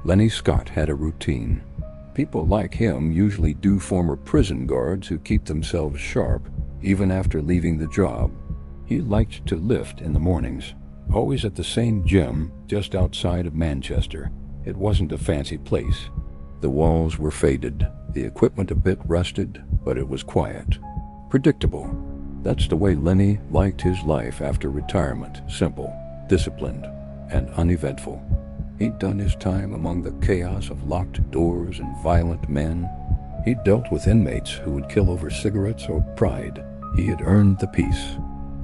Lenny Scott had a routine. People like him usually do former prison guards who keep themselves sharp, even after leaving the job. He liked to lift in the mornings, always at the same gym just outside of Manchester. It wasn't a fancy place. The walls were faded, the equipment a bit rusted, but it was quiet. Predictable. That's the way Lenny liked his life after retirement, simple, disciplined, and uneventful. He'd done his time among the chaos of locked doors and violent men. He'd dealt with inmates who would kill over cigarettes or pride. He had earned the peace.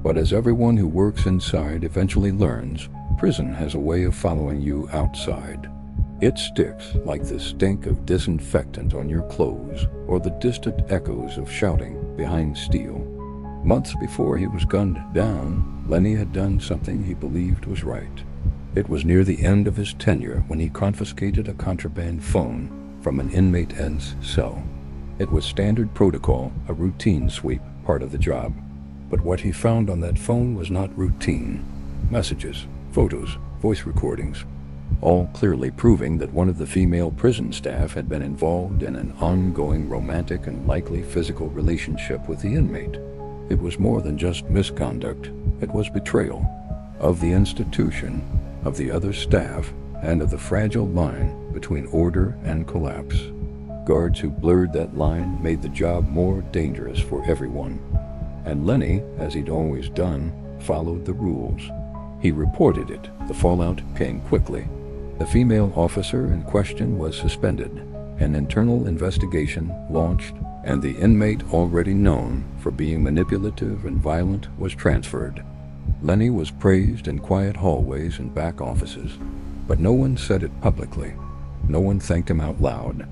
But as everyone who works inside eventually learns, prison has a way of following you outside. It sticks like the stink of disinfectant on your clothes or the distant echoes of shouting behind steel. Months before he was gunned down, Lenny had done something he believed was right. It was near the end of his tenure when he confiscated a contraband phone from an inmate's cell. It was standard protocol, a routine sweep, part of the job. But what he found on that phone was not routine. Messages, photos, voice recordings, all clearly proving that one of the female prison staff had been involved in an ongoing romantic and likely physical relationship with the inmate. It was more than just misconduct. It was betrayal of the institution, of the other staff, and of the fragile line between order and collapse. Guards who blurred that line made the job more dangerous for everyone. And Lenny, as he'd always done, followed the rules. He reported it. The fallout came quickly. The female officer in question was suspended. An internal investigation launched, and the inmate already known for being manipulative and violent was transferred. Lenny was praised in quiet hallways and back offices, but no one said it publicly. No one thanked him out loud.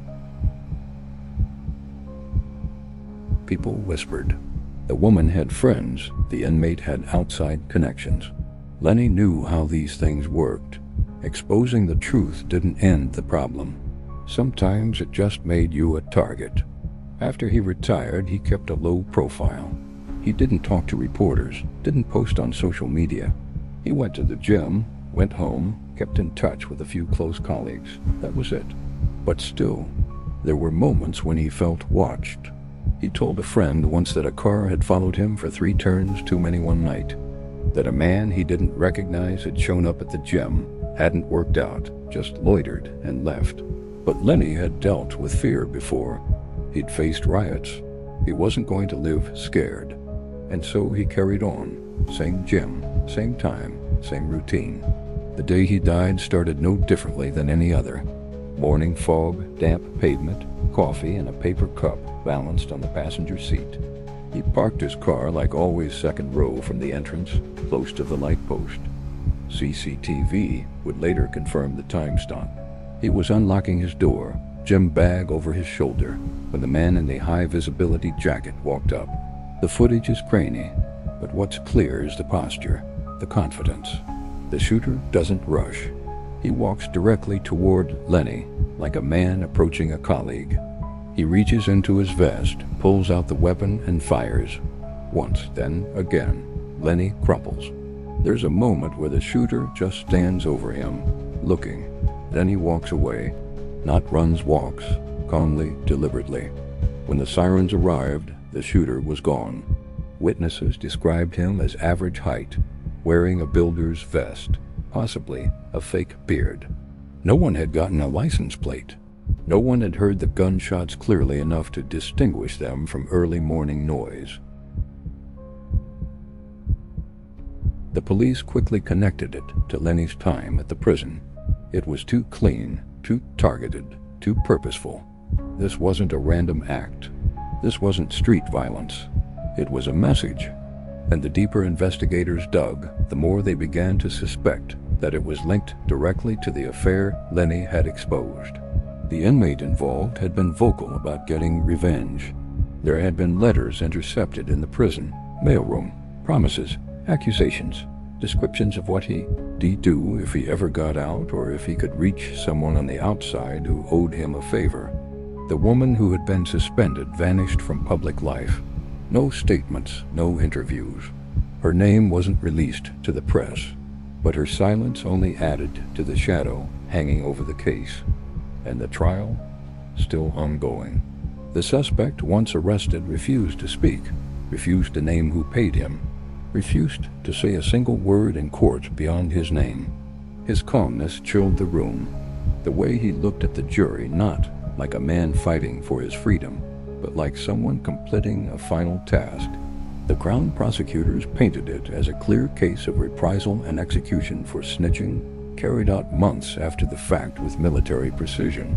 People whispered. The woman had friends, the inmate had outside connections. Lenny knew how these things worked. Exposing the truth didn't end the problem. Sometimes it just made you a target. After he retired, he kept a low profile. He didn't talk to reporters, didn't post on social media. He went to the gym, went home, kept in touch with a few close colleagues. That was it. But still, there were moments when he felt watched. He told a friend once that a car had followed him for 3 turns too many one night, that a man he didn't recognize had shown up at the gym, hadn't worked out, just loitered and left. But Lenny had dealt with fear before. He'd faced riots. He wasn't going to live scared. And so he carried on. Same gym, same time, same routine. The day he died started no differently than any other. Morning fog, damp pavement, coffee in a paper cup balanced on the passenger seat. He parked his car, like always, second row from the entrance, close to the light post. CCTV would later confirm the time stop. He was unlocking his door, gym bag over his shoulder, when the man in the high-visibility jacket walked up. The footage is grainy, but what's clear is the posture, the confidence. The shooter doesn't rush. He walks directly toward Lenny, like a man approaching a colleague. He reaches into his vest, pulls out the weapon, and fires. Once, then again. Lenny crumples. There's a moment where the shooter just stands over him, looking. Then he walks away. Not runs, walks, calmly, deliberately. When the sirens arrived, the shooter was gone. Witnesses described him as average height, wearing a builder's vest, possibly a fake beard. No one had gotten a license plate. No one had heard the gunshots clearly enough to distinguish them from early morning noise. The police quickly connected it to Lenny's time at the prison. It was too clean, too targeted, too purposeful. This wasn't a random act. This wasn't street violence. It was a message. And the deeper investigators dug, the more they began to suspect that it was linked directly to the affair Lenny had exposed. The inmate involved had been vocal about getting revenge. There had been letters intercepted in the prison, mailroom, promises, accusations, descriptions of what he'd do if he ever got out or if he could reach someone on the outside who owed him a favor. The woman who had been suspended vanished from public life. No statements, no interviews. Her name wasn't released to the press, but her silence only added to the shadow hanging over the case. and the trial still ongoing. The suspect, once arrested, refused to speak, refused to name who paid him, refused to say a single word in court beyond his name. His calmness chilled the room. The way he looked at the jury, not like a man fighting for his freedom, but like someone completing a final task. The Crown prosecutors painted it as a clear case of reprisal and execution for snitching, carried out months after the fact with military precision.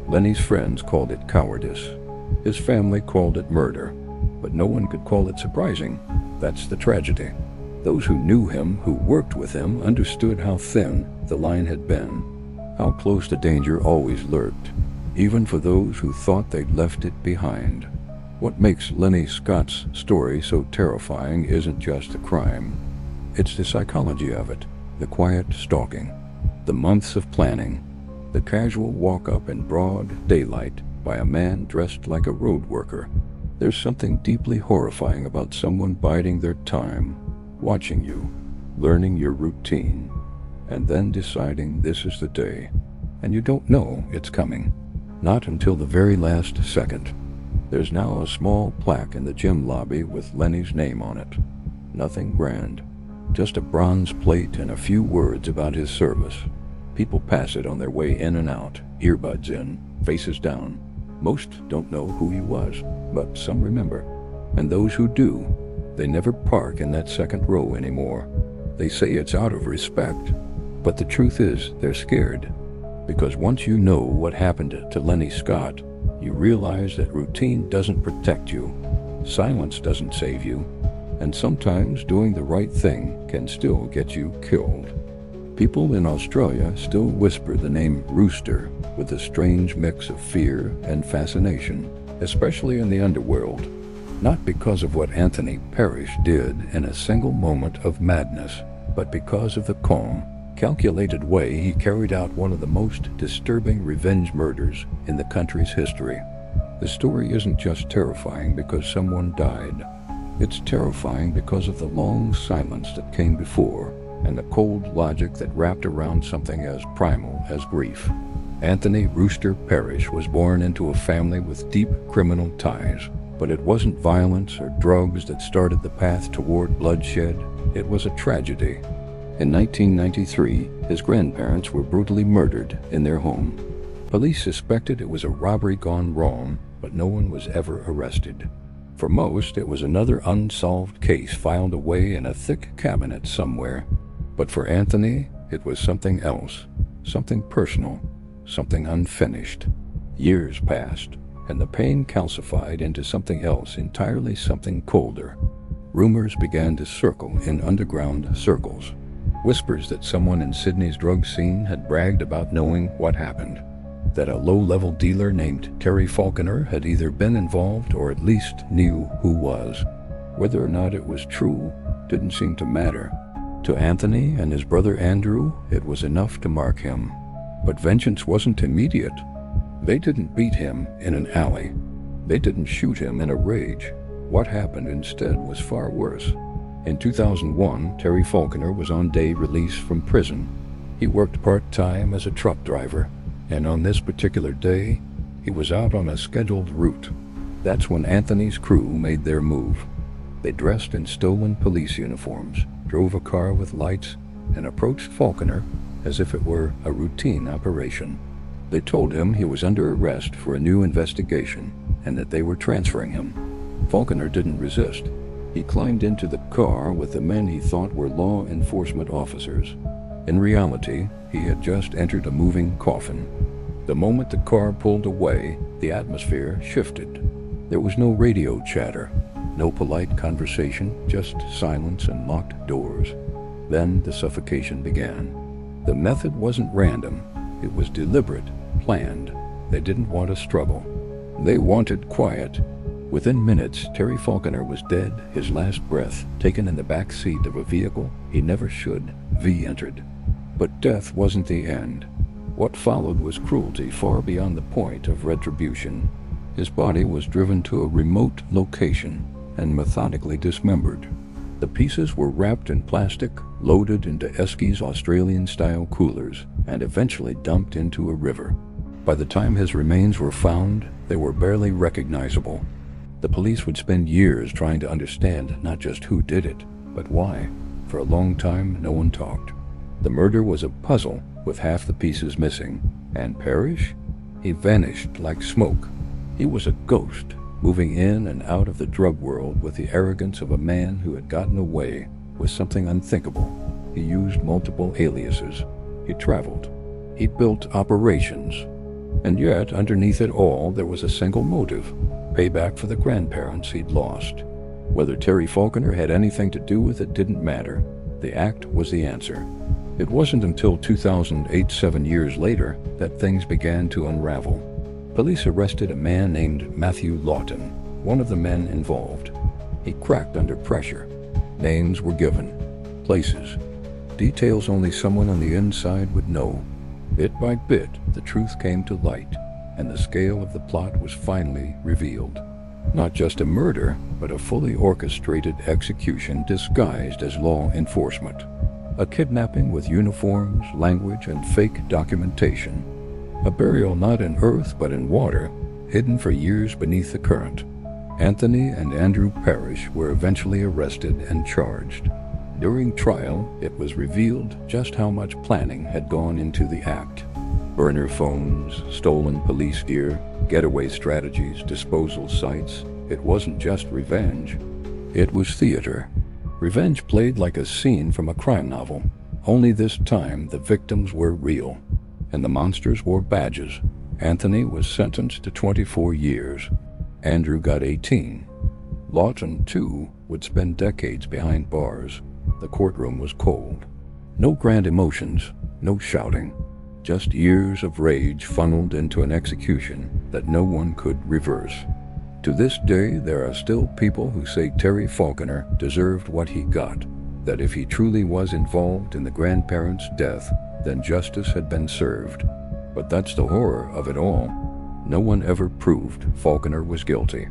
Lenny's friends called it cowardice. His family called it murder, but no one could call it surprising. That's the tragedy. Those who knew him, who worked with him, understood how thin the line had been, how close to danger always lurked, even for those who thought they'd left it behind. What makes Lenny Scott's story so terrifying isn't just the crime. It's the psychology of it, the quiet stalking, the months of planning, the casual walk-up in broad daylight by a man dressed like a road worker. There's something deeply horrifying about someone biding their time, watching you, learning your routine, and then deciding this is the day, and you don't know it's coming. Not until the very last second. There's now a small plaque in the gym lobby with Lenny's name on it. Nothing grand, just a bronze plate and a few words about his service. People pass it on their way in and out, earbuds in, faces down. Most don't know who he was, but some remember. And those who do, they never park in that second row anymore. They say it's out of respect, but the truth is they're scared. Because once you know what happened to Lenny Scott, you realize that routine doesn't protect you, silence doesn't save you, and sometimes doing the right thing can still get you killed. People in Australia still whisper the name Rooster with a strange mix of fear and fascination, especially in the underworld, not because of what Anthony Parrish did in a single moment of madness, but because of the calm, calculated way he carried out one of the most disturbing revenge murders in the country's history. The story isn't just terrifying because someone died. It's terrifying because of the long silence that came before and the cold logic that wrapped around something as primal as grief. Anthony Rooster Parrish was born into a family with deep criminal ties, but it wasn't violence or drugs that started the path toward bloodshed. It was a tragedy. In 1993, his grandparents were brutally murdered in their home. Police suspected it was a robbery gone wrong, but no one was ever arrested. For most, it was another unsolved case filed away in a thick cabinet somewhere. But for Anthony, it was something else, something personal, something unfinished. Years passed, and the pain calcified into something else entirely, something colder. Rumors began to circle in underground circles. Whispers that someone in Sydney's drug scene had bragged about knowing what happened. That a low-level dealer named Terry Falconer had either been involved or at least knew who was. Whether or not it was true didn't seem to matter. To Anthony and his brother Andrew, it was enough to mark him. But vengeance wasn't immediate. They didn't beat him in an alley. They didn't shoot him in a rage. What happened instead was far worse. In 2001, Terry Falconer was on day release from prison. He worked part-time as a truck driver, and on this particular day, he was out on a scheduled route. That's when Anthony's crew made their move. They dressed in stolen police uniforms, drove a car with lights, and approached Falconer as if it were a routine operation. They told him he was under arrest for a new investigation and that they were transferring him. Falconer didn't resist. He climbed into the car with the men he thought were law enforcement officers. In reality, he had just entered a moving coffin. The moment the car pulled away, the atmosphere shifted. There was no radio chatter, no polite conversation, just silence and locked doors. Then the suffocation began. The method wasn't random. It was deliberate, planned. They didn't want a struggle. They wanted quiet. Within minutes, Terry Falconer was dead, his last breath taken in the back seat of a vehicle he never should V-entered. But death wasn't the end. What followed was cruelty far beyond the point of retribution. His body was driven to a remote location and methodically dismembered. The pieces were wrapped in plastic, loaded into Esky's Australian-style coolers, and eventually dumped into a river. By the time his remains were found, they were barely recognizable. The police would spend years trying to understand not just who did it, but why. For a long time, no one talked. The murder was a puzzle with half the pieces missing. And Parrish? He vanished like smoke. He was a ghost, moving in and out of the drug world with the arrogance of a man who had gotten away with something unthinkable. He used multiple aliases. He traveled. He built operations. And yet, underneath it all, there was a single motive: payback for the grandparents he'd lost. Whether Terry Falconer had anything to do with it didn't matter. The act was the answer. It wasn't until 2008, 7 years later, that things began to unravel. Police arrested a man named Matthew Lawton, one of the men involved. He cracked under pressure. Names were given. Places. Details only someone on the inside would know. Bit by bit, the truth came to light, and the scale of the plot was finally revealed. Not just a murder, but a fully orchestrated execution disguised as law enforcement. A kidnapping with uniforms, language, and fake documentation. A burial not in earth but in water, hidden for years beneath the current. Anthony and Andrew Parrish were eventually arrested and charged. During trial, it was revealed just how much planning had gone into the act. Burner phones, stolen police gear, getaway strategies, disposal sites. It wasn't just revenge. It was theater. Revenge played like a scene from a crime novel. Only this time the victims were real, and the monsters wore badges. Anthony was sentenced to 24 years. Andrew got 18. Lawton, too, would spend decades behind bars. The courtroom was cold. No grand emotions, no shouting. Just years of rage funneled into an execution that no one could reverse. To this day, there are still people who say Terry Falconer deserved what he got, that if he truly was involved in the grandparents' death, then justice had been served. But that's the horror of it all. No one ever proved Falconer was guilty.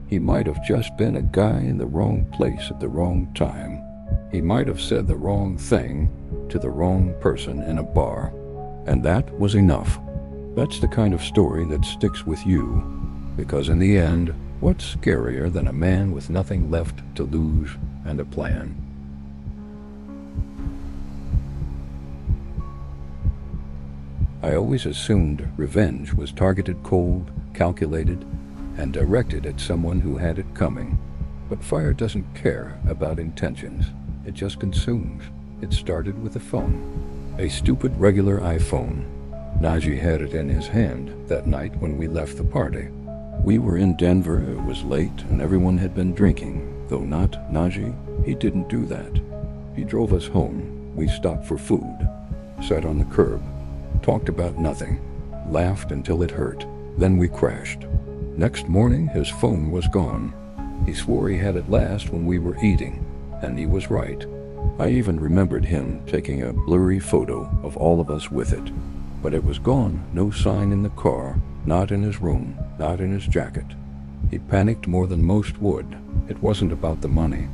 He might have just been a guy in the wrong place at the wrong time. He might have said the wrong thing to the wrong person in a bar. And that was enough. That's the kind of story that sticks with you. Because in the end, what's scarier than a man with nothing left to lose and a plan? I always assumed revenge was targeted cold, calculated, and directed at someone who had it coming. But fire doesn't care about intentions. It just consumes. It started with a phone. A stupid regular iPhone. Najee had it in his hand that night when we left the party. We were in Denver, it was late, and everyone had been drinking, though not Najee. He didn't do that. He drove us home. We stopped for food, sat on the curb, talked about nothing, laughed until it hurt. Then we crashed. Next morning, his phone was gone. He swore he had it last when we were eating, and he was right. I even remembered him taking a blurry photo of all of us with it. But it was gone, no sign in the car, not in his room, not in his jacket. He panicked more than most would. It wasn't about the money.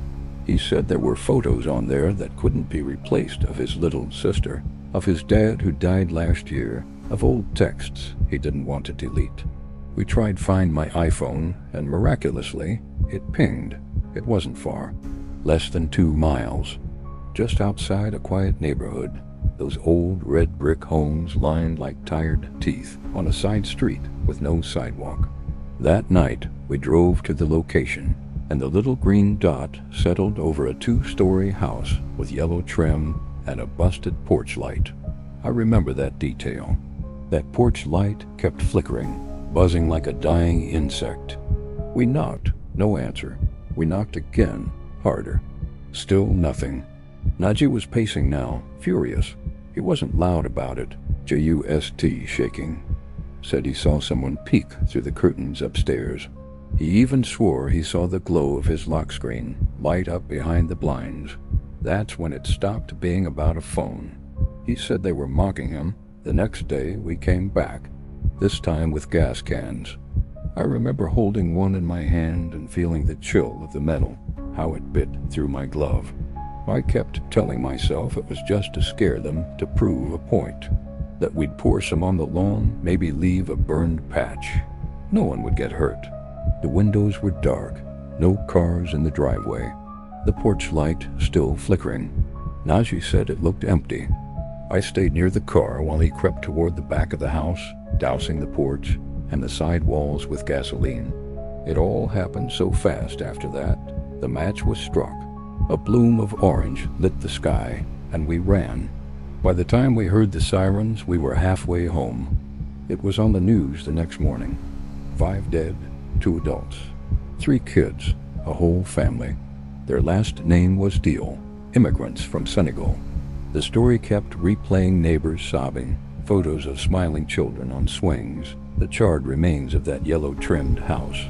He said there were photos on there that couldn't be replaced of his little sister, of his dad who died last year, of old texts he didn't want to delete. We tried Find My iPhone, and miraculously, it pinged. It wasn't far. Less than 2 miles. Just outside a quiet neighborhood. Those old red brick homes lined like tired teeth on a side street with no sidewalk. That night, we drove to the location, and the little green dot settled over a 2-story house with yellow trim and a busted porch light. I remember that detail. That porch light kept flickering, buzzing like a dying insect. We knocked, no answer. We knocked again, harder. Still nothing. Najee was pacing now, furious. He wasn't loud about it, just shaking. Said he saw someone peek through the curtains upstairs. He even swore he saw the glow of his lock screen light up behind the blinds. That's when it stopped being about a phone. He said they were mocking him. The next day we came back, this time with gas cans. I remember holding one in my hand and feeling the chill of the metal, how it bit through my glove. I kept telling myself it was just to scare them, to prove a point. that we'd pour some on the lawn, maybe leave a burned patch. No one would get hurt. The windows were dark, no cars in the driveway. The porch light still flickering. Najee said it looked empty. I stayed near the car while he crept toward the back of the house, dousing the porch and the side walls with gasoline. It all happened so fast after that. The match was struck. A bloom of orange lit the sky, and we ran. By the time we heard the sirens, we were halfway home. It was on the news the next morning. 5 dead, 2 adults, 3 kids, a whole family. Their last name was Deal, immigrants from Senegal. The story kept replaying neighbors sobbing, photos of smiling children on swings, the charred remains of that yellow-trimmed house.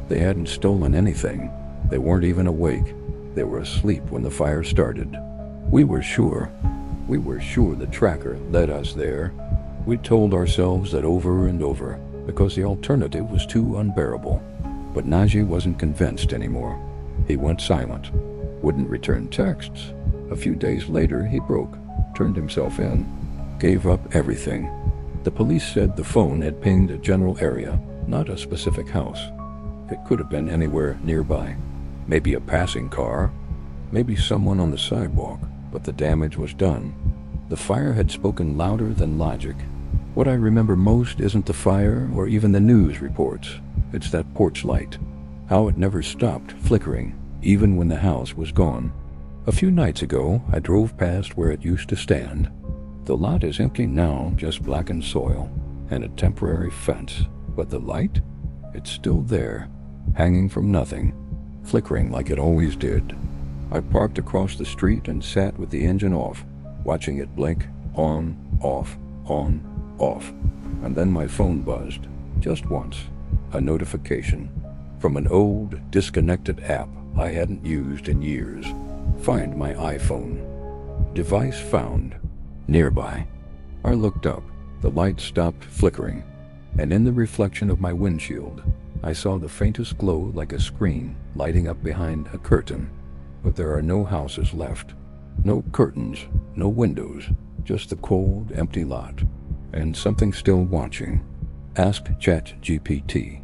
They hadn't stolen anything. They weren't even awake. They were asleep when the fire started. We were sure the tracker led us there. We told ourselves that over and over, because the alternative was too unbearable. But Najee wasn't convinced anymore. He went silent, wouldn't return texts. A few days later, he broke, turned himself in, gave up everything. The police said the phone had pinged a general area, not a specific house. It could have been anywhere nearby. Maybe a passing car, maybe someone on the sidewalk, but the damage was done. The fire had spoken louder than logic. What I remember most isn't the fire or even the news reports. It's that porch light. How it never stopped flickering, even when the house was gone. A few nights ago, I drove past where it used to stand. The lot is empty now, just blackened soil and a temporary fence. But the light? It's still there, hanging from nothing, flickering like it always did. I parked across the street and sat with the engine off, watching it blink on, off, and then my phone buzzed, just once, a notification from an old, disconnected app I hadn't used in years. Find my iPhone. Device found. Nearby. I looked up. The light stopped flickering, and in the reflection of my windshield, I saw the faintest glow like a screen lighting up behind a curtain. But there are no houses left. No curtains, no windows, just the cold, empty lot. And something still watching. Asked ChatGPT.